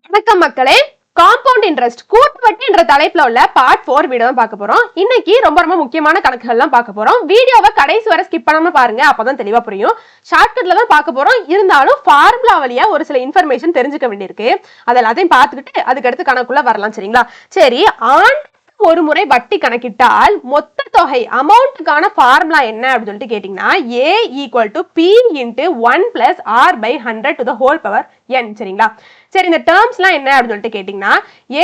வணக்கம் மக்களே. Compound interest கூட்டு வட்டி என்ற தலைப்புல உள்ள பார்ட் 4 வீடியோ பார்க்க போறோம். இன்னைக்கு ரொம்ப முக்கியமான கணக்குகள்லாம் பார்க்க போறோம். வீடியோவை கடைசி வரை ஸ்கிப் பண்ணாம பாருங்க, அப்பதான் தெளிவா புரியும். ஷார்ட்கட்ல தான் பார்க்க போறோம், இருந்தாலும் ஃபார்முலா வழியா ஒரு சில இன்ஃபர்மேஷன் தெரிஞ்சுக்க வேண்டியிருக்கு. அது எல்லாத்தையும் பார்த்துக்கிட்டு அதுக்கு அடுத்து கணக்குள்ள வரலாம். சரிங்களா? சரி, ஒரு முறை வட்டி கணக்கிட்டால் மொத்த தொகை அமௌண்ட்டுக்கான ஃபார்முலா என்ன அப்படின்னு சொல்லிட்டு கேட்டீங்கன்னா A = P × 1 + R/100 n. சரிங்களா? சரி, இந்த டேர்ம்ஸ்லாம் என்ன அப்படின்னு சொல்லிட்டு கேட்டீங்கன்னா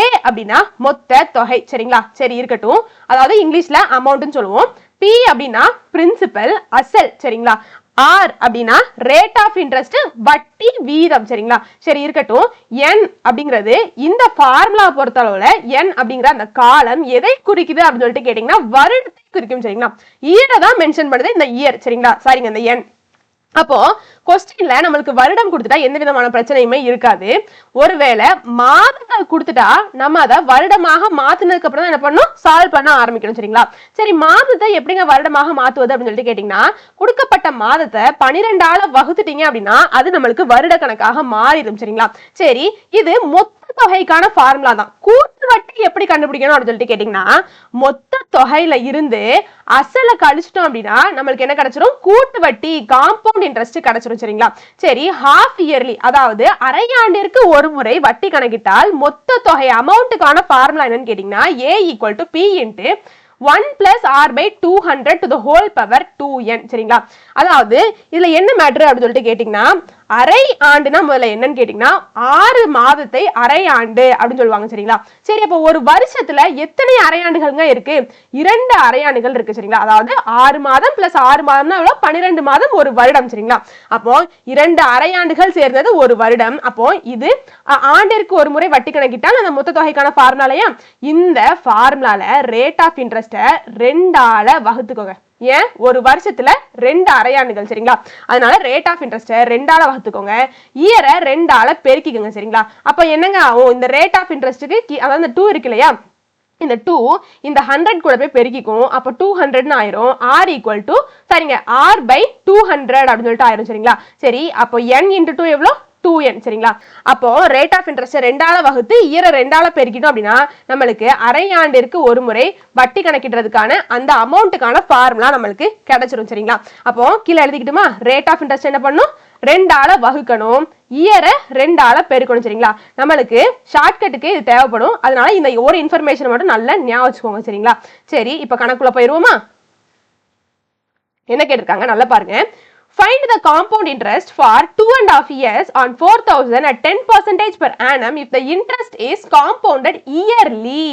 A அப்படின்னா மொத்த தொகை. சரிங்களா? சரி இருக்கட்டும், அதாவது இங்கிலீஷ்ல அமௌண்ட்னு சொல்லுவோம். P அப்படின்னா பிரின்சிபல், அசல். சரிங்களா? R அப்படின்னா ரேட் ஆஃப் இன்ட்ரெஸ்ட், வட்டி வீதம். சரிங்களா? சரி இருக்கட்டும். N அப்படிங்கிறது இந்த ஃபார்முலா பொறுத்தளவுல N அப்படிங்கிற அந்த காலம் எதை குறிக்குது அப்படின்னு சொல்லிட்டு கேட்டீங்கன்னா வருடத்தை குறிக்கும். சரிங்களா? இயரை தான் மென்ஷன் பண்ணுது இந்த இயர். சரிங்களா? சாரிங்க, இந்த N. அப்போ கொஸ்டின்ல நம்மளுக்கு வருடம் கொடுத்துட்டா எந்த விதமான பிரச்சனையுமே இருக்காது. ஒருவேளை மாதங்கள் கொடுத்துட்டா நம்ம அதை வருடமாக மாத்தினதுக்கு அப்புறம் தான் என்ன பண்ணணும், சால்வ் பண்ண ஆரம்பிக்கணும். சரிங்களா? சரி, மாதத்தை எப்படிங்க வருடமாக மாத்துவது அப்படின்னு சொல்லிட்டு கேட்டீங்கன்னா கொடுக்கப்பட்ட மாதத்தை 12ஆல வகுத்துட்டீங்க அப்படின்னா அது நம்மளுக்கு வருட கணக்காக மாறிடும். சரிங்களா? சரி, இது மொத்த தொகைக்கான ஃபார்முலா தான். கூட்டு வட்டி எப்படி கண்டுபிடிக்கணும் அப்படின்னு சொல்லிட்டு கேட்டீங்கன்னா மொத்த தொகையில இருந்து அசலை கழிச்சிட்டோம் அப்படின்னா நம்மளுக்கு என்ன கிடைச்சிரும், கூட்டு வட்டி, காம்பவுண்ட் இன்ட்ரெஸ்ட் கிடைச்சிரும். சரிங்களா? சரி, ஹாஃப் இயர்லி அதாவது அரையாண்டிற்கு ஒரு முறை வட்டி கணக்கிட்டால் மொத்த தொகை அமௌண்ட்டுக்கான ஃபார்முலா என்னன்னு கேட்டீங்கன்னா A = P × 1 + R/200 2n. சரிங்களா? அதாவது இதுல என்ன மேட்டர் அப்படின்னு சொல்லிட்டு கேட்டீங்கன்னா அரை ஆண்டுனா முதல்ல என்னன்னு கேட்டீங்கன்னா 6 மாதத்தை அரை ஆண்டு அப்படின்னு சொல்லுவாங்க. சரிங்களா? சரி, அப்போ ஒரு வருஷத்துல எத்தனை அரையாண்டுகள்ங்க இருக்கு? 2 அரையாண்டுகள் இருக்கு. சரிங்களா? அதாவது 6 மாதம் + 6 மாதம்னா எவ்வளவு, 12 மாதம் ஒரு வருடம். சரிங்களா? அப்போ 2 அரையாண்டுகள் சேர்ந்தது ஒரு வருடம். அப்போ இது ஆண்டிற்கு ஒரு முறை வட்டி கணக்கிட்டால் அந்த மொத்த தொகைக்கான ஃபார்முலாலயா இந்த ஃபார்முலால ரேட் ஆஃப் இன்ட்ரெஸ்ட 2ஆல வகுத்துக்கோங்க. ஏன், ஒரு வருஷத்துல 2 அரையாண்டுகள். சரிங்களா? அதனால ரேட் ஆஃப் இன்ட்ரெஸ்ட் 2ஆல வகுத்துக்கோங்க, இயரை 2ஆல பெருக்கிக்கோங்க. சரிங்களா? அப்ப என்னங்க ஆகும், இந்த ரேட் ஆஃப் இன்ட்ரெஸ்ட்டுக்கு அதாவது இந்த 2 இருக்கு இல்லையா, இந்த 2 இந்த 100 கூட போய் பெருக்கிக்கும். அப்ப 200 ஆயிரும். R = சரிங்க R/200 அப்படின்னு சொல்லிட்டு ஆயிரும். சரிங்களா? சரி, அப்போ n × 2 எவ்வளவு, 2n. சரிங்களா? அப்போ ரேட் ஆஃப் இன்ட்ரெஸ்ட் 2ஆல வகுத்து இயரை 2ஆல பெருக்கிட்டோம் அப்படின்னா நம்மளுக்கு அரையாண்டிற்கு ஒரு முறை வட்டி கணக்கிடுறதுக்கான அந்த அமௌண்ட்டுக்கான ஃபார்முலா நம்மளுக்கு கிடைச்சிரும். சரிங்களா? அப்போ கீழே எழுதிக்கிட்டுமா, ரேட் ஆஃப் இன்ட்ரெஸ்ட் என்ன பண்ணும், 2ஆல வகுக்கணும், இயரை 2ஆல பெருக்கணும். சரிங்களா? நம்மளுக்கு ஷார்ட்கட்டுக்கு இது தேவைப்படும், அதனால இந்த ஒரு இன்ஃபர்மேஷன் மட்டும் நல்லா ஞாபகம் வச்சுக்கோங்க. சரிங்களா? சரி, இப்ப கணக்குள்ள போயிருவோமா? என்ன கேட்டிருக்காங்க நல்லா பாருங்க. Find the compound interest for 2.5 years on 4,000 at 10% per annum if the interest is compounded yearly.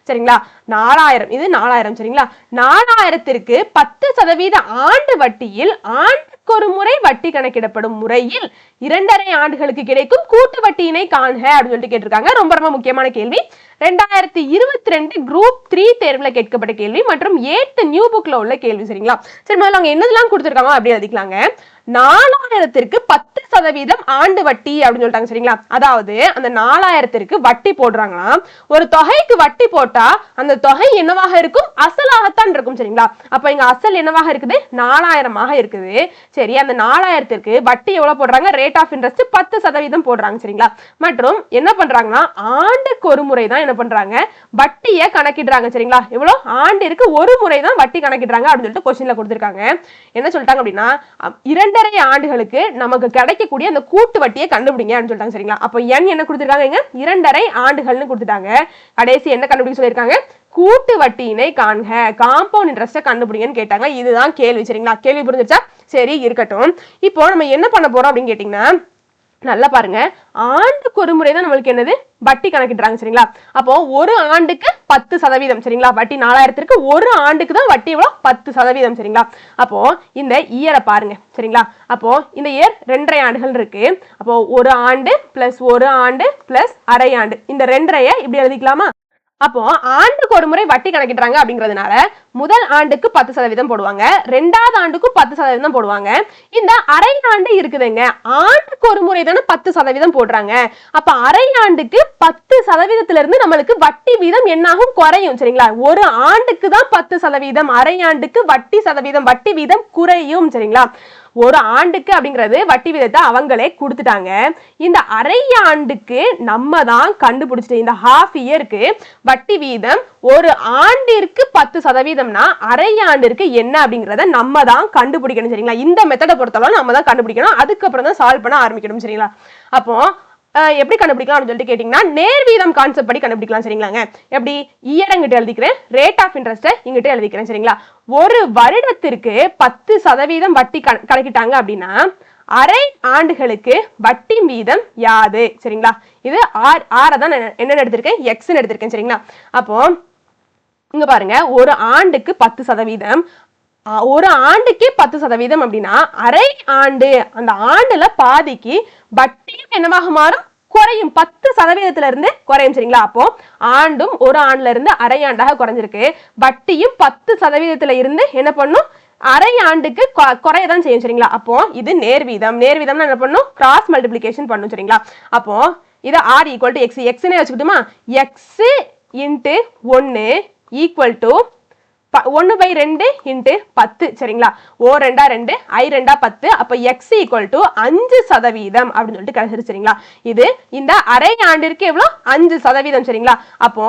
சரிங்களா? 4000, இது 4000. சரிங்களா? 4000ற்கு 10% ஆண்டு வட்டியில் ஆண்டுக்கு ஒரு முறை வட்டி கணக்கிடப்படும் முறையில் 2.5 ஆண்டுகளுக்கு கிடைக்கும் கூட்டு வட்டியினை காண்க அப்படின்னு சொல்லிட்டு கேட்டிருக்காங்க. ரொம்ப முக்கியமான கேள்வி. 2022 குரூப் 3 தேர்வுல கேட்கப்பட்ட கேள்வி மற்றும் 8th நியூ புக்ல உள்ள கேள்வி. சரிங்களா? சரி, முதல்ல அவங்க என்னதெல்லாம் கொடுத்திருக்காங்க அப்படி எழுதிக்கலாங்க. 4000ற்கு 10% ஆண்டு வட்டி அப்படின்னு சொல்லிட்டாங்க. சரிங்களா? அதாவது அந்த 4000ற்கு வட்டி போடுறாங்கன்னா ஒரு தொகைக்கு வட்டி போட்டா அந்த தொகை என்னவாக இருக்கும், அசலாகத்தான் இருக்கும். சரிங்களா? அப்ப இங்க அசல் என்னவாக இருக்குது, 4000 இருக்குது. சரி, அந்த 4000ற்கு வட்டி எவ்வளவு போடுறாங்க, ரேட் ஆஃப் இன்ட்ரெஸ்ட் 10% போடுறாங்க. சரிங்களா? மற்றும் என்ன பண்றாங்கன்னா ஆண்டுக்கு ஒரு முறை தான் என்ன பண்றாங்க, வட்டியை கணக்கிடுறாங்க. சரிங்களா? எவ்வளவு, ஆண்டிற்கு ஒரு முறை தான் வட்டி கணக்கிடுறாங்க அப்படின்னு சொல்லிட்டு கொஸ்டின்ல கொடுத்திருக்காங்க. என்ன சொல்லிட்டாங்க அப்படின்னா 2.5 ஆண்டுகளுக்கு நமக்கு கிடைக்கக்கூடிய அந்த கூட்டு வட்டியை கண்டுபிடிங்க அப்படின்னு சொல்லிட்டாங்க. சரிங்களா? அப்ப n என்ன கொடுத்திருக்காங்க, 2.5 ஆண்டுகள்னு கொடுத்துட்டாங்க. கடைசி என்ன கண்டுபிடிக்க சொல்லியிருக்காங்க, கூட்டு வட்டியினை காண்க, காம்பவுண்ட் இன்ட்ரெஸ்ட கண்டுபிடிங்கன்னு கேட்டாங்க. இதுதான் கேள்வி. சரிங்களா? கேள்வி புரிஞ்சிருச்சா? சரி இருக்கட்டும். இப்போ நம்ம என்ன பண்ண போறோம் அப்படின்னு கேட்டீங்கன்னா நல்லா பாருங்க, ஆண்டுக்கு ஒரு முறை தான் நம்மளுக்கு என்னது, வட்டி கணக்கிடுறாங்க. சரிங்களா? அப்போ ஒரு ஆண்டுக்கு 10%. சரிங்களா? வட்டி 4000ற்கு ஒரு ஆண்டுக்கு தான் வட்டி எவ்வளவு, 10%. சரிங்களா? அப்போ இந்த இயரை பாருங்க. சரிங்களா? அப்போ இந்த இயர் 2.5 ஆண்டுகள் இருக்கு. அப்போ ஒரு ஆண்டு பிளஸ் ஒரு ஆண்டு பிளஸ் அரை ஆண்டு, இந்த 2.5 இப்படி எழுதிக்கலாமா? அப்போ ஆண்டுக்கு ஒரு முறை வட்டி கணக்கிடுறாங்க அப்படிங்கிறதுனால முதல் ஆண்டுக்கு 10% போடுவாங்க, 2வது ஆண்டுக்கு 10% போடுவாங்க. இந்த அரை ஆண்டு இருக்குதுங்க, ஆண்டுக்கு ஒரு முறை தானே 10% போடுறாங்க. அப்ப அரை ஆண்டுக்கு 10% இருந்து நம்மளுக்கு வட்டி வீதம் என்னாகும், குறையும். சரிங்களா? ஒரு ஆண்டுக்கு தான் 10%, அரை ஆண்டுக்கு வட்டி வீதம் குறையும். சரிங்களா? ஒரு ஆண்டுக்கு அப்படிங்கிறது வட்டி வீதத்தை அவங்களே கொடுத்துட்டாங்க. இந்த அரை ஆண்டுக்கு நம்ம தான் கண்டுபிடிச்சிட்டு இந்த ஹாஃப் இயருக்கு வட்டி வீதம் ஒரு ஆண்டிற்கு 10%, அரை ஆண்டிற்கு என்ன அப்படிங்கறத நம்ம தான் கண்டுபிடிக்கணும் சரிங்களா. இந்த மெத்தடை பொறுத்தளவு நம்ம தான் கண்டுபிடிக்கணும். அதுக்கப்புறம் தான் சால்வ் பண்ண ஆரம்பிக்கணும் சரிங்களா. அப்போ எப்படி கண்டுபிடிக்கலாம் அப்படின்னு சொல்லிட்டு கேட்டீங்கன்னா நேர்வீதம் கான்செப்ட் படி கண்டுபிடிக்கலாம் சரிங்களாங்க. எப்படி இயர் இங்கிட்ட எழுதிக்கிறேன், ரேட் ஆஃப் இன்ட்ரெஸ்ட் இங்கிட்ட எழுதிக்கிறேன் சரிங்களா. ஒரு வருடத்திற்கு 10% வட்டி கணக்கிட்டாங்க அப்படின்னா அரை ஆண்டுகளுக்கு வட்டி வீதம் யாது சரிங்களா. இது ஆரை தான் என்ன எடுத்திருக்கேன், எக்ஸ்ன்னு எடுத்திருக்கேன் சரிங்களா. அப்போ இங்க பாருங்க, ஒரு ஆண்டுக்கு 10%, ஒரு ஆண்டுக்கே 10% அப்படின்னா அரை ஆண்டு, அந்த ஆண்டுல பாதிக்கு வட்டியும் என்னவாக மாறும், குறையும். 10% இருந்து குறையும் சரிங்களா. அப்போ ஆண்டும் ஒரு ஆண்டுல இருந்து அரை ஆண்டாக குறைஞ்சிருக்கு. வட்டியும் 10% இருந்து என்ன பண்ணும், அரை ஆண்டுக்கு குறையதான் செய்யும் சரிங்களா. அப்போ இது நேர்வீதம். நேர்வீதம் என்ன பண்ணும், கிராஸ் மல்டிபிளிகேஷன் பண்ணும் சரிங்களா. அப்போ இது ஆர் ஈக்குவல் டு எக்ஸ், எக்ஸ்னே வச்சுக்கிட்டுமா, x into 1 equal to 1/2 into 10 சரிங்களா. ஓ 2 2, ஐ 2 10. அப்ப எக்ஸ் ஈக்குவல் டு 5% அப்படின்னு சொல்லிட்டு கிடைச்சிருச்சு சரிங்களா. இது இந்த அரை ஆண்டிற்கு எவ்வளவு, 5% சரிங்களா. அப்போ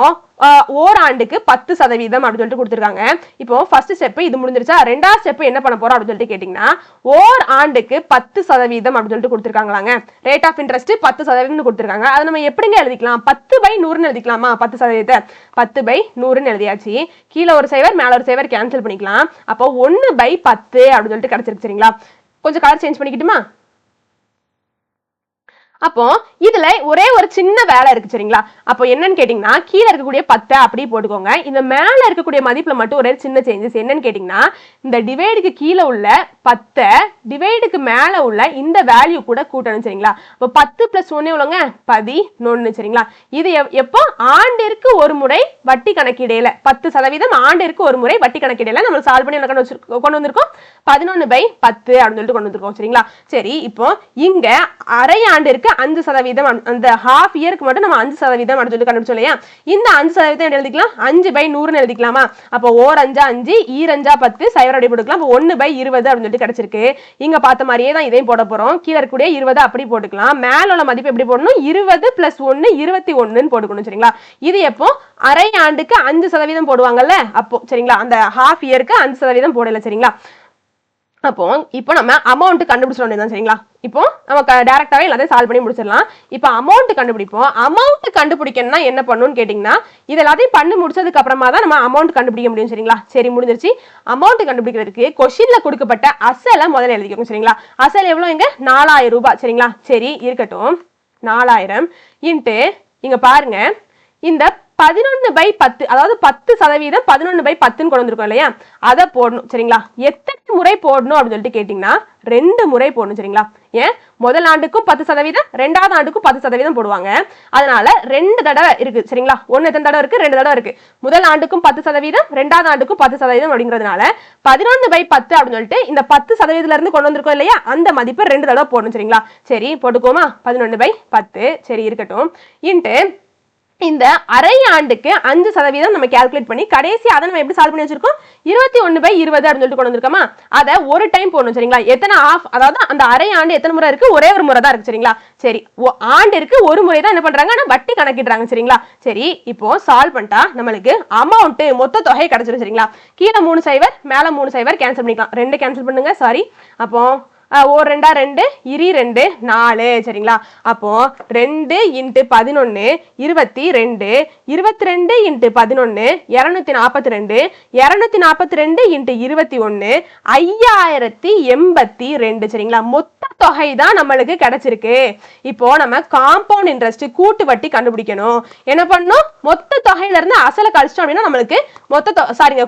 ஓராண்டுக்கு 10% அப்படின்னு சொல்லிட்டு கொடுத்துருக்காங்க. இப்போ ஃபர்ஸ்ட் ஸ்டெப் இது முடிஞ்சிருச்சா. ரெண்டாவது ஸ்டெப் என்ன பண்ண போறோம் அப்படின்னு சொல்லிட்டு கேட்டீங்கன்னா ஓர் ஆண்டுக்கு 10% அப்படின்னு சொல்லிட்டு கொடுத்துருக்காங்களாங்க. ரேட் ஆஃப் இன்ட்ரெஸ்ட் 10% கொடுத்துருக்காங்க. அதை நம்ம எப்படிங்க எழுதிக்கலாம், 10/100 எழுதிக்கலாமா. 10%, 10/100 எழுதியாச்சு. கீழே ஒரு சைவர் மேல ஒரு சைவர் கேன்சல் பண்ணிக்கலாம். அப்போ 1/10 அப்படின்னு சொல்லிட்டு கிடைச்சிருக்கு சரிங்களா. கொஞ்சம் கலர் சேஞ்ச் பண்ணிக்கிட்டுமா. அப்போ இதுல ஒரே ஒரு சின்ன வேலை இருக்கு சரிங்களா. அப்போ என்னன்னு கேட்டீங்கன்னா கீழே இருக்கக்கூடிய 10 அப்படியே போட்டுக்கோங்க. இந்த மேல இருக்கக்கூடிய மதிப்புல மட்டும் ஒரே சின்ன சேஞ்சஸ். என்னன்னு கேட்டீங்கன்னா இந்த டிவைடுக்கு கீழே உள்ள 10 டிவைடுக்கு மேல உள்ள இந்த வேல்யூ கூட கூட்டணும் சரிங்களா. இப்போ 10 + 1 எவ்வளோங்க, 11 சரிங்களா. இது எப்போ, ஆண்டிற்கு ஒரு முறை வட்டி கணக்கிடையில 10% ஆண்டிற்கு ஒரு முறை வட்டி கணக்கிடையில நம்ம சால்வ் பண்ணி கொண்டு வந்திருக்கோம். 11/10 அப்படின்னு சொல்லிட்டு கொண்டு வந்திருக்கோம் சரிங்களா. சரி, இப்போ இங்க அரை ஆண்டிற்கு 5%, அந்த ஹாஃப் இயருக்கு மட்டும் நம்ம 5% அப்படின்னு சொல்லி கண்டுபிடிச்சோம் இல்லையா. இந்த 5% எழுதிக்கலாம், 5/100 எழுதிக்கலாமா. அப்போ ஓர் 5 5, ஈர் 5 10, சைவர் அடி போட்டுக்கலாம். அப்போ 1/20 அப்படின்னு சொல்லிட்டு கிடைச்சிருக்கு. இங்க பார்த்த மாதிரியே தான் இதையும் போட போறோம். கீழே இருக்கக்கூடிய 20 அப்படி போட்டுக்கலாம். மேல உள்ள மதிப்பு எப்படி போடணும், 20 + 1 21 போட்டுக்கணும் சரிங்களா. இது எப்போ, அரை ஆண்டுக்கு 5% போடுவாங்கல்ல அப்போ சரிங்களா. அந்த ஹாஃப் இயருக்கு 5% போடல சரிங்களா. அப்போ இப்போ நம்ம அமௌண்ட் கண்டுபிடிச்சிடணும் சரிங்களா. இப்போ நமக்கு டைரக்டாவே எல்லாத்தையும் சால்வ் பண்ணி முடிச்சிடலாம். இப்போ அமௌண்ட் கண்டுபிடிப்போம். அமௌண்ட் கண்டுபிடிக்கணும்னா என்ன பண்ணணும்னு கேட்டீங்கன்னா இது எல்லாத்தையும் பண்ணி முடிச்சதுக்கு அப்புறமா தான் நம்ம அமௌண்ட் கண்டுபிடிக்க முடியும் சரிங்களா. சரி, முடிஞ்சிருச்சு. அமௌண்ட் கண்டுபிடிக்கிறதுக்கு கொஸ்டின்ல கொடுக்கப்பட்ட அசலை முதல்ல எழுதிக்கோங்க சரிங்களா. அசல் எவ்வளவு, இங்க 4000 ரூபாய் சரிங்களா. சரி இருக்கட்டும், 4000 இன்ட்டு இங்க பாருங்க இந்த 11/10, அதாவது 10%, 11/10 கொண்டு வந்திருக்கோம் இல்லையா, அதை போடணும் சரிங்களா. எத்தனை முறை போடணும் அப்படின்னு சொல்லிட்டு கேட்டீங்கன்னா 2 முறை போடணும் சரிங்களா. ஏன், முதல் ஆண்டுக்கும் 10%, ரெண்டாவது ஆண்டுக்கும் 10% போடுவாங்க. அதனால 2 தடவை இருக்கு சரிங்களா. ஒன்னு எத்தனை தடவை இருக்கு, 2 தடவை இருக்கு. முதல் ஆண்டுக்கும் 10%, ரெண்டாவது ஆண்டுக்கும் 10% அப்படிங்கிறதுனால 11/10 அப்படின்னு சொல்லிட்டு இந்த 10%ல இருந்து கொண்டு வந்திருக்கோம் இல்லையா, அந்த மதிப்பு 2 தடவை போடணும் சரிங்களா. சரி போட்டுக்கோமா, 11/10 சரி இருக்கட்டும். இன்ட்டு இந்த அரை ஆண்டுக்கு 5% நம்ம கால்குலேட் பண்ணி கடைசி அதை நம்ம எப்படி சால்வ் பண்ணி வச்சிருக்கோம், 21/20 அப்படின்னு சொல்லிட்டு கொண்டு வந்திருக்கோமா. அதை ஒரு டைம் போடணும் சரிங்களா. எத்தனை ஆஃப், அதாவது அந்த அரை ஆண்டு எத்தனை முறை இருக்கு, ஒரே ஒரு முறை தான் இருக்கு சரிங்களா. சரி, ஆண்டிற்கு ஒரு முறை தான் என்ன பண்றாங்க, ஆனா வட்டி கணக்கிடுறாங்க சரிங்களா. சரி, இப்போ சால்வ் பண்ணிட்டா நம்மளுக்கு அமௌண்ட் மொத்த தொகை கிடைச்சிடும் சரிங்களா. கீழே 3 சைவர் மேல 3 சைவர் கேன்சல் பண்ணிக்கலாம். 2 கேன்சல் பண்ணுங்க, சாரி. அப்போ ஓர் 2 2, இரி 2 4 சரிங்களா. அப்போ 2 × 11 22, 22 × 11 242, 242 × 21 5082 சரிங்களா. மொத்த தொகை தான் நம்மளுக்கு கிடைச்சிருக்கு. இப்போ நம்ம காம்பவுண்ட் இன்ட்ரெஸ்ட் கூட்டு வட்டி கண்டுபிடிக்கணும். என்ன பண்ணணும், மொத்த தொகையில இருந்து அசலை கழிச்சிட்டோம் அப்படின்னா நம்மளுக்கு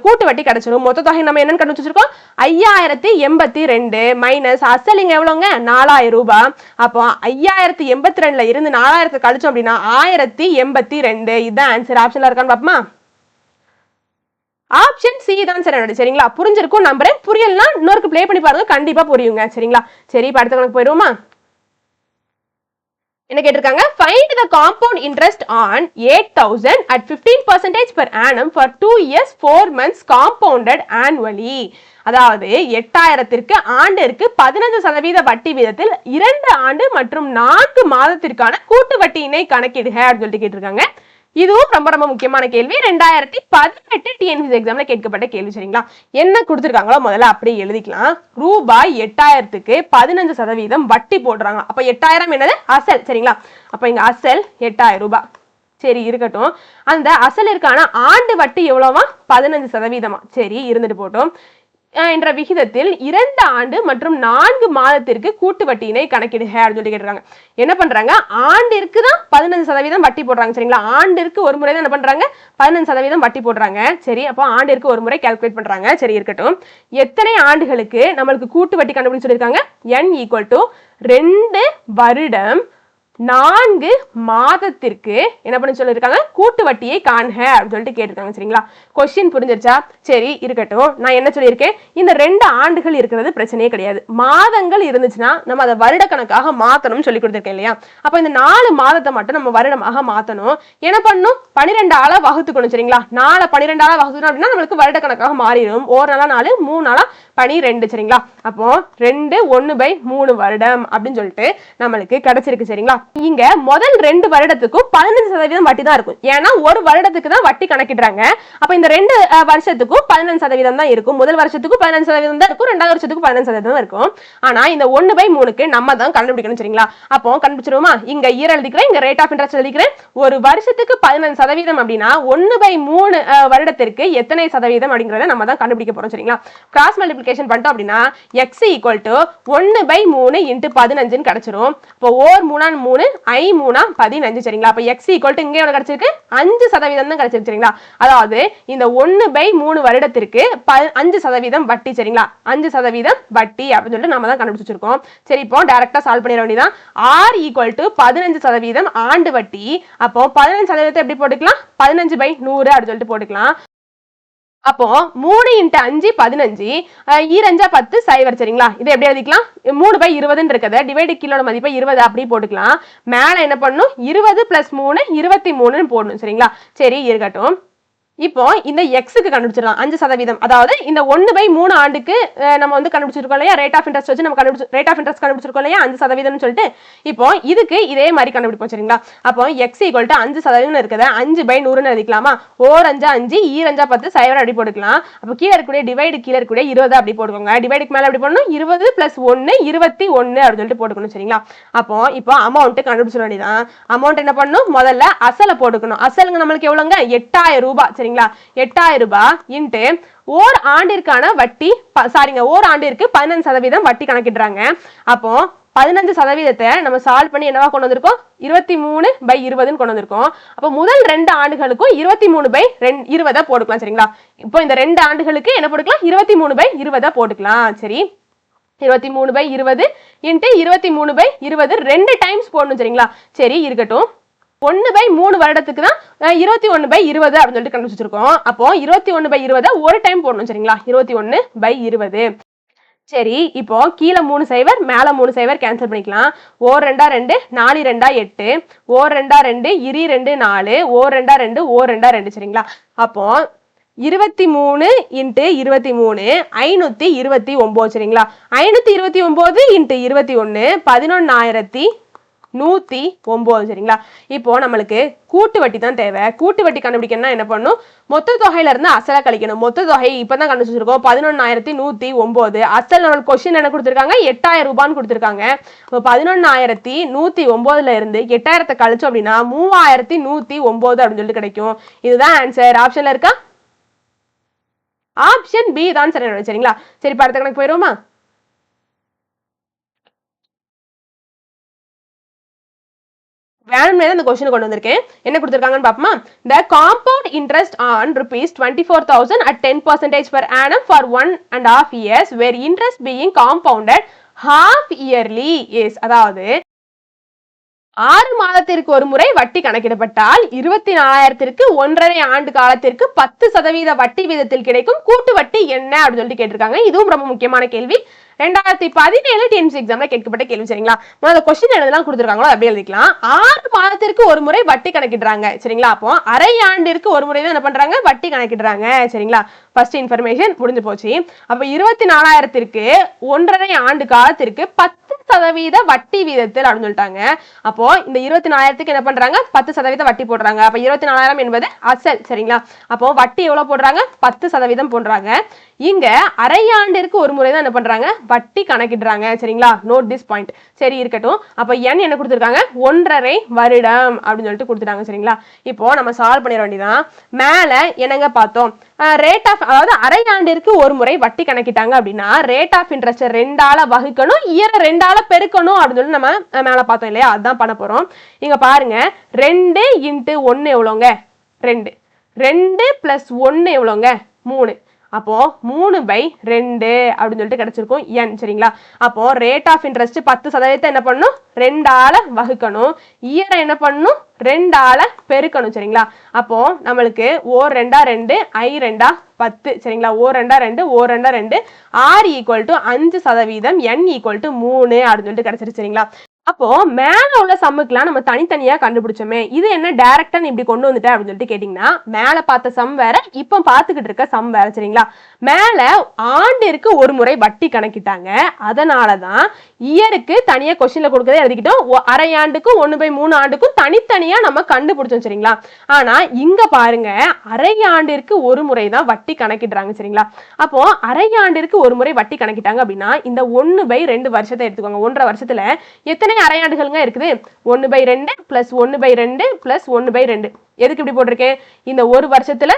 கூட்டு வட்டி கிடைச்சிடும். மொத்த தொகை நம்ம என்னன்னு கண்டுபிடிச்சிருக்கோம், 5082 மைனஸ் அசல் இங்க எவ்வளவுங்க, 4000 ரூபாய். அப்போ 5082ல இருந்து 4000 கழிச்சோம் அப்படின்னா 1082. இதுதான் ஆன்சர். ஆப்ஷன்ல இருக்கான்னு பாப்போமா. ஆப்ஷன் சி தான் சார் சரிங்களா. புரிஞ்சிருக்கும் நம்புறேன். புரியலன்னா இன்னொருக்கு ப்ளே பண்ணி பாருங்க, கண்டிப்பா புரியுங்க சரிங்களா. சரி, இப்ப அடுத்த கணக்கு போயிடுவோமா. என்ன கேட்டிருக்காங்க, find the compound interest on 8,000 at 15% per annum for 2 years 4 months compounded annually. அதாவது 8,000ற்கு ஆண்டிற்கு 15% வட்டி வீதத்தில் 2 ஆண்டு மற்றும் 4 மாதத்திற்கான கூட்டு வட்டியினை கணக்கிடுக அப்படின்னு சொல்லிட்டு கேட்டிருக்காங்க. இதுவும் ரொம்ப ரொம்ப முக்கியமான கேள்வி. 2018 டிஎன்பிஎஸ்சி எக்ஸாம்ல கேட்கப்பட்ட கேள்வி. சரிங்களா, என்ன கொடுத்திருக்காங்களோ முதல்ல அப்படியே எழுதிக்கலாம். ரூபாய் 8,000க்கு 15% வட்டி போடுறாங்க. அப்ப 8,000 என்னது அசல். சரிங்களா, அப்ப இங்க அசல் 8,000 ரூபாய். சரி இருக்கட்டும். அந்த அசலிற்கான ஆண்டு வட்டி எவ்வளவா, 15%. சரி இருந்துட்டு போட்டோம். என்ற விகிதத்தில் 2 ஆண்டு மற்றும் 4 மாதத்திற்கு கூட்டு வட்டியினை கணக்கிடுக அப்படின்னு சொல்லி கேட்டுறாங்க. என்ன பண்றாங்க, ஆண்டிற்கு தான் 15% வட்டி போடுறாங்க. சரிங்களா, ஆண்டிற்கு ஒரு முறை தான் என்ன பண்றாங்க, 15% வட்டி போடுறாங்க. சரி, அப்போ ஆண்டிற்கு ஒரு முறை கால்குலேட் பண்றாங்க. சரி இருக்கட்டும். எத்தனை ஆண்டுகளுக்கு நம்மளுக்கு கூட்டு வட்டி கண்டுபிடிச்சு சொல்லியிருக்காங்க, n = 2 வருடம் 4 மாதத்திற்கு என்ன பண்ணி சொல்லியிருக்காங்க, கூட்டு வட்டியை காண்க அப்படின்னு சொல்லிட்டு கேட்டிருக்காங்க. சரிங்களா, கொஸ்டின் புரிஞ்சிருச்சா? சரி இருக்கட்டும். நான் என்ன சொல்லியிருக்கேன், இந்த 2 ஆண்டுகள் இருக்கிறது பிரச்சனையே கிடையாது. மாதங்கள் இருந்துச்சுன்னா நம்ம அதை வருட கணக்காக மாத்தணும்னு சொல்லி கொடுத்துருக்கேன் இல்லையா? அப்ப இந்த 4 மாதத்தை மட்டும் நம்ம வருடமாக மாத்தணும். என்ன பண்ணணும், 12ஆல வகுத்துக்கணும். சரிங்களா, 4 12ஆல வகுத்துக்கணும் அப்படின்னா நம்மளுக்கு வருட கணக்காக மாறிடும். ஒரு நாளா 4, 3 நாளா 12. சரிங்களா, அப்போ 2 1/3 வருடம் அப்படின்னு சொல்லிட்டு நம்மளுக்கு கிடைச்சிருக்கு. சரிங்களா, இங்க முதல் 2 வருடத்துக்கும் 15% வட்டி தான் இருக்கும். ஏன்னா ஒரு வருடத்துக்கு தான் வட்டி கணக்கிடுறாங்க. அப்ப இந்த 2 வருஷத்துக்கும் 15% தான் இருக்கும். முதல் வருஷத்துக்கு 15% தான் இருக்கும், 2வது வருஷத்துக்கு 15% தான் இருக்கும். ஆனா இந்த 1/3க்கு நம்ம தான் கண்டுபிடிக்கணும். சரிங்களா, அப்போ கண்டுபிடிச்சிருவோமா? இங்க இயர் எழுதிக்கிறேன், இங்க ரேட் ஆஃப் இன்ட்ரெஸ்ட் எழுதிக்கிறேன். ஒரு வருஷத்துக்கு 15% அப்படின்னா 1/3 வருடத்திற்கு எத்தனை சதவீதம் அப்படிங்கறத நம்ம தான் கண்டுபிடிக்க போறோம். சரிங்களா, கிராஸ் மல்டிப்ளிகேஷன் பண்ணிட்டோம் அப்படின்னா x = 1/3 × 15 கிடைச்சிரும். அப்போ 3 3 15. சரிங்களா, அப்ப x = இங்க எவ்வளவு கிடைச்சிருக்கு, 5% தான் கிடைச்சிருக்கு. சரிங்களா, அதாவது இந்த 1/3 வருடத்திற்கு 5% வட்டி. சரிங்களா, 5% வட்டி அப்படின்னு சொல்லிட்டு நம்ம தான் கண்டுபிடிச்சு வச்சிருக்கோம். சரி, இப்போ டைரக்டா சால்வ் பண்ணிட வேண்டியதான். r = 15% ஆண்டு வட்டி. அப்போ 15% எப்படி போட்டுக்கலாம், 15/100 அப்படின்னு சொல்லிட்டு போட்டுக்கலாம். அப்போ 3 × 5 15, 2 10 0. சரிங்களா, இது எப்படி எழுதிக்கலாம், 3/20 இருக்குது. டிவைடு கீழோட மதிப்பை 20 அப்படி போட்டுக்கலாம். மேல என்ன பண்ணணும், 20 + 3 23 போடணும். சரிங்களா, சரி இருக்கட்டும். இப்போ இந்த எக்ஸுக்கு கண்டுபிடிச்சிடலாம் 5%. அதாவது இந்த 1/3 ஆண்டுக்கு நம்ம வந்து கண்டுபிடிச்சிருக்கோம் இல்லையா, ரேட் ஆஃப் இன்ட்ரெஸ்ட் வச்சு நம்ம ரேட் ஆஃப் இன்ட்ரெஸ்ட் கண்டுபிடிச்சிருக்கோம் இல்லையா 5%ன்னு சொல்லிட்டு. இப்போ இதுக்கு இதே மாதிரி கண்டுபிடிப்போம். சரிங்களா, அப்போ x = 5% இருக்குது. 5/100 எழுதிக்கலாமா? 4 5 5, 2 10 0 அப்படி போட்டுக்கலாம். அப்போ கீழே இருக்கக்கூடிய டிவைடு கீழே இருக்கக்கூடிய 20 அப்படி போட்டுக்கோங்க. டிவைடுக்கு மேல எப்படி போடணும், 20 + 1 21 அப்படின்னு சொல்லிட்டு போட்டுக்கணும். சரிங்களா, அப்போ இப்போ அமௌண்ட் கண்டுபிடிச்சிட வேண்டியதான். அமௌண்ட் என்ன பண்ணணும், முதல்ல அசலை போட்டுக்கணும். அசலுங்க நம்மளுக்கு எவ்வளவுங்க, 8,000 ரூபாய். சரிங்களா, 8,000 ரூபாய் இன்ட்டு ஓர் ஆண்டிற்கான வட்டி, சாரிங்க ஓர் ஆண்டிற்கு 15% வட்டி கணக்கிடுறாங்க. அப்போ 15% நம்ம சால்வ் பண்ணி என்னவா கொண்டு வந்திருக்கோம், 23/20 கொண்டு வந்திருக்கோம். அப்போ முதல் 2 ஆண்டுகளுக்கும் 23/20 போட்டுக்கலாம். சரிங்களா, இப்போ இந்த 2 ஆண்டுகளுக்கு என்ன போட்டுக்கலாம், 23/20 போட்டுக்கலாம். சரி, 23/20 இன்ட்டு 23/20 2 டைம்ஸ் போடணும். சரிங்களா, சரி இருக்கட்டும். 1/3 வருடத்துக்கு தான் 21/20 அப்படின்னு சொல்லிட்டு கண்டுபிடிச்சிருக்கோம். அப்போ 21/20 ஒரு டைம் போடணும். சரிங்களா, 21/20. சரி, இப்போ கீழே 3 0, மேல 3 0 கேன்சல் பண்ணிக்கலாம். 1 2 2, 4 2 8, 1 2 2, 2 4, 1 2 2, 1 2 2. சரிங்களா, அப்போ 23 × 23 529. சரிங்களா, 529 × 21 11,109. சரிங்களா, இப்போ நம்மளுக்கு கூட்டு வட்டி தான் தேவை. கூட்டு வட்டி கண்டுபிடிக்கணும்னா என்ன பண்ணணும், மொத்த தொகையில இருந்து அசலை கழிக்கணும். மொத்த தொகை இப்பதான் கண்டுபிடிச்சிருக்கோம் 11,109. அசல் நம்மளுக்கு கொஸ்டின் என்ன கொடுத்திருக்காங்க, 8,000 ரூபான்னு கொடுத்திருக்காங்க. 11,109ல இருந்து 8,000 கழிச்சோம் அப்படின்னா 3,109 அப்படின்னு சொல்லிட்டு கிடைக்கும். இதுதான் ஆன்சர். ஆப்ஷன்ல இருக்கா, ஆப்ஷன் பி தான் சரி. சரிங்களா, சரி அடுத்த கணக்கு போயிருவோமா? வேணும்னே அந்த क्वेश्चन கொண்டு வந்திருக்கேன். என்ன கொடுத்திருக்காங்கன்னு பாப்போமா? The compound interest on ₹24,000 at 10% per annum for 1.5 years where interest being compounded half yearly is, அதாவது 6 மாதத்திற்கு ஒரு முறை வட்டி கணக்கிடப்பட்டால் 24,000ற்கு 1.5 ஆண்டு காலத்திற்கு 10% வட்டி வீதத்தில் கிடைக்கும் கூட்டு வட்டி என்ன அப்படின்னு சொல்லிட்டு கேட்டிருக்காங்க. இதுவும் ரொம்ப முக்கியமான கேள்வி. 2017 டிஎன்பிஎஸ்சி எக்ஸாம்ல கேட்கப்பட்ட கேள்வி சரிங்களா. முதல்ல கொஸ்டின் எழுதலாம் கொடுத்துருக்காங்களோ அப்படியே எழுதிக்கலாம். 6 மாதத்திற்கு ஒரு முறை வட்டி கணக்கிடுறாங்க சரிங்களா. அப்போ அரை ஆண்டிற்கு ஒரு முறை தான் என்ன பண்றாங்க, வட்டி கணக்கிடுறாங்க சரிங்களா. ஃபர்ஸ்ட் இன்ஃபர்மேஷன் முடிஞ்சு போச்சு. அப்ப 24,000க்கு 1.5 ஆண்டு காலத்திற்கு 10% வட்டி வீதத்தில் அப்படின்னு சொல்லிட்டாங்க. அப்போ இந்த 24,000க்கு என்ன பண்றாங்க, 10% வட்டி போடுறாங்க. அப்ப 24,000 என்பது அசல் சரிங்களா. அப்போ வட்டி எவ்வளவு போடுறாங்க, 10% போடுறாங்க. இங்க அரை ஆண்டிற்கு ஒரு முறை தான் என்ன பண்றாங்க, வட்டி கணக்கிடுறாங்க சரிங்களா. Note this point. சரி இருக்கட்டும். அப்ப n என்ன கொடுத்திருக்காங்க, 1.5 வருடம் அப்படின்னு சொல்லிட்டு கொடுத்துட்டாங்க சரிங்களா. இப்போ நம்ம சால்வ் பண்ணிட வேண்டியதான். மேல என்னங்க பார்த்தோம், ரேட் ஆஃப், அதாவது அரை ஆண்டிற்கு ஒரு முறை வட்டி கணக்கிட்டாங்க அப்படின்னா ரேட் ஆஃப் இன்ட்ரெஸ்ட் 2ஆல வகுக்கணும், இயர் 2ஆல பெருக்கணும் அப்படின்னு சொல்லி நம்ம மேல பார்த்தோம் இல்லையா. அதுதான் பண்ண போறோம். இங்க பாருங்க, 2 × 1 எவ்வளோங்க, 2. 2 + 1 எவ்வளோங்க, 3. அப்போ 3/2 அப்படின்னு சொல்லிட்டு கிடைச்சிருக்கும் n சரிங்களா. அப்போ ரேட் ஆஃப் இன்ட்ரெஸ்ட் 10% என்ன பண்ணும், 2ஆல வகுக்கணும், இயரை என்ன பண்ணும், 2ஆல பெருக்கணும் சரிங்களா. அப்போ நம்மளுக்கு O 2 2 I 2 10 சரிங்களா. O 2 2 O 2 2 R = 5%, n = 3 அப்படின்னு சொல்லிட்டு கிடைச்சிருச்சு சரிங்களா. அப்போ மேல உள்ள சம்முக்குலாம் நம்ம தனித்தனியா கண்டுபிடிச்சோமே, இது என்ன டைரக்டா இப்படி கொண்டு வந்துட்டேன் அப்படின்னு சொல்லிட்டு கேட்டீங்கன்னா, மேல பார்த்த சம் வேற, இப்போ பார்த்துக்கிட்டு இருக்க சம் வேற சரிங்களா. மேல ஆண்டிற்கு ஒரு முறை வட்டி கணக்கிட்டாங்க, அதனாலதான் இயருக்கு தனியா கொஸ்டின்ல கொடுக்கறதை எழுதிக்கிட்டோம். அரை ஆண்டுக்கும் 1/3 ஆண்டுக்கும் தனித்தனியா நம்ம கண்டுபிடிச்சோம் சரிங்களா. ஆனா இங்க பாருங்க, அரை ஆண்டிற்கு ஒரு முறை தான் வட்டி கணக்கிடுறாங்க சரிங்களா. அப்போ அரை ஆண்டிற்கு ஒரு முறை வட்டி கணக்கிட்டாங்க அப்படின்னா இந்த 1/2 வருஷத்தை எடுத்துக்கோங்க. 1.5 வருஷத்துல எத்தனை அரையாண்டுகளுங்க இருக்குது, 1/2 + 1/2 + 1/2. எதுக்கு இப்படி போட்டிருக்கேன், இந்த ஒரு வருஷத்துல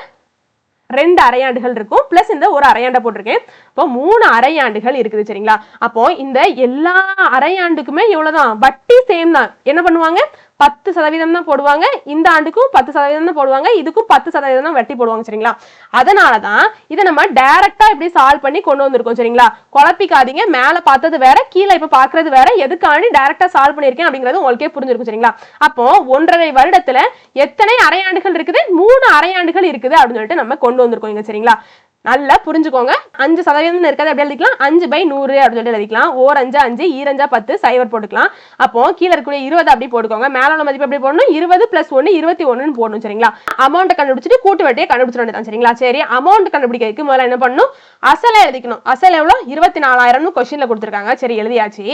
2 அரையாண்டுகள் இருக்கும், பிளஸ் இந்த ஒரு அரையாண்டை போட்டிருக்கேன். இப்போ 3 அரையாண்டுகள் இருக்குது சரிங்களா. அப்போ இந்த எல்லா அரையாண்டுக்குமே எவ்வளவுதான், வட்டி சேம் தான். என்ன பண்ணுவாங்க, 10% தான் போடுவாங்க. இந்த ஆண்டுக்கும் 10% தான் போடுவாங்க, இதுக்கும் 10% தான் வட்டி போடுவாங்க சரிங்களா. அதனாலதான் இதை நம்ம டைரக்டா இப்படி சால்வ் பண்ணி கொண்டு வந்திருக்கோம் சரிங்களா. குழப்பிக்காதீங்க, மேல பார்த்தது வேற, கீழே இப்ப பாக்குறது வேற. எதுக்காண்டி டைரக்டா சால்வ் பண்ணிருக்கேன் அப்படிங்கிறது உங்களுக்கே புரிஞ்சிருக்கும் சரிங்களா. அப்போ 1.5 வருடத்துல எத்தனை அரையாண்டுகள் இருக்குது, 3 அரையாண்டுகள் இருக்குது அப்படின்னு சொல்லிட்டு நம்ம கொண்டு வந்திருக்கோம் இங்க சரிங்களா. நல்லா புரிஞ்சுக்கோங்க. 5% இருக்காது அப்படி எழுதிக்கலாம், 5/100 அப்படின்னு சொல்லிட்டு எழுதிக்கலாம். ஓர் 5 5, ஈர் 5 10, சைவர் போட்டுக்கலாம். அப்போ கீழே இருக்கக்கூடிய 20 அப்படி போட்டுக்கோங்க. மேல உள்ள மதிப்பு எப்படி போடணும், 20 + 1 21 போடணும் சரிங்களா. அமௌண்ட் கண்டுபிடிச்சிட்டு கூட்டு வட்டியை கண்டுபிடிச்சிட வேண்டியதான் சரிங்களா. சரி, அமௌண்ட் கண்டுபிடிக்கிறதுக்கு முதல்ல என்ன பண்ணணும், அசலை எழுதிக்கணும். அசல் எவ்வளோ, 24,000 கொஸ்டின்ல கொடுத்துருக்காங்க. சரி எழுதியாச்சு.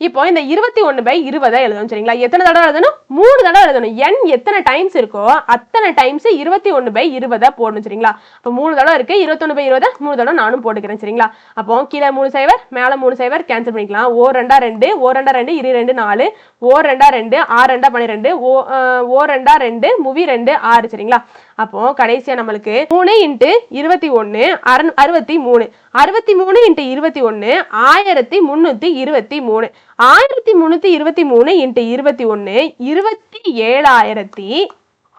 இப்போ இந்த 21/20 எழுதணும் சரிங்களா. எத்தனை தடவை எழுதணும், 3 தடவை எழுதணும். n எத்தனை டைம்ஸ் இருக்கோ அத்தனை டைம்ஸ் 21/20 போடணும் சரிங்களா. இப்போ 3 தடவை இருக்கு, 21/20 3 தடவை நானும் போட்டுக்கிறேன் சரிங்களா. அப்போ கீழே 3 0 மேல 3 0 கேன்சல் பண்ணிக்கலாம். O 2 2 O 2 2 இரு 2 4 O 2 2 R 2 12 O 2 2 மூவி 2 6 சரிங்களா. அப்போ கடைசியா நம்மளுக்கு 3 × 21 63, 63 × 21 1323, 1323 × 21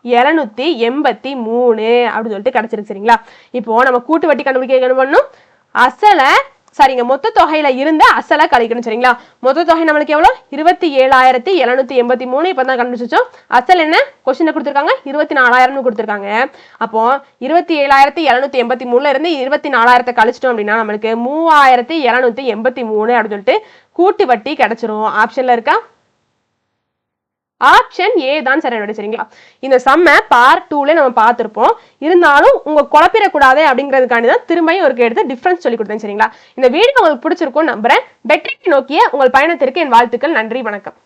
27,783 அப்படின்னு சொல்லிட்டு கிடைச்சிருக்கு சரிங்களா. இப்போ நம்ம கூட்டு வட்டி கண்டுபிடிக்க என்ன பண்ணணும், அசலை சரிங்க மொத்த தொகையில இருந்த அசலை கழிக்கணும் சரிங்களா. மொத்த தொகை நம்மளுக்கு எவ்வளவு, 27,783. இப்பதான் கண்டுபிடிச்சோம். அசல் என்ன கொஸ்டின்ல கொடுத்துருக்காங்க, 24,000 கொடுத்துருக்காங்க. அப்போ 27,783 இருந்து 24,000 கழிச்சிட்டோம் அப்படின்னா நம்மளுக்கு 3,783 அப்படின்னு சொல்லிட்டு கூட்டு வட்டி கிடைச்சிரும். ஆப்ஷன்ல இருக்கா, ஆப்ஷன் ஏ தான் சரியான சரிங்களா. இந்த சம்ம பார்ட் 2ல நம்ம பார்த்திருப்போம். இருந்தாலும் உங்க குழப்பிடக்கூடாது அப்படிங்கிறதுக்காண்டி தான் திரும்பியும் ஒரு எடுத்து டிஃபரன்ஸ் சொல்லி கொடுத்தேன் சரிங்களா. இந்த வீடியோ உங்களுக்கு பிடிச்சிருக்கும் நம்புறேன். வெற்றியை நோக்கிய உங்கள் பயணத்திற்கு என் வாழ்த்துக்கள். நன்றி, வணக்கம்.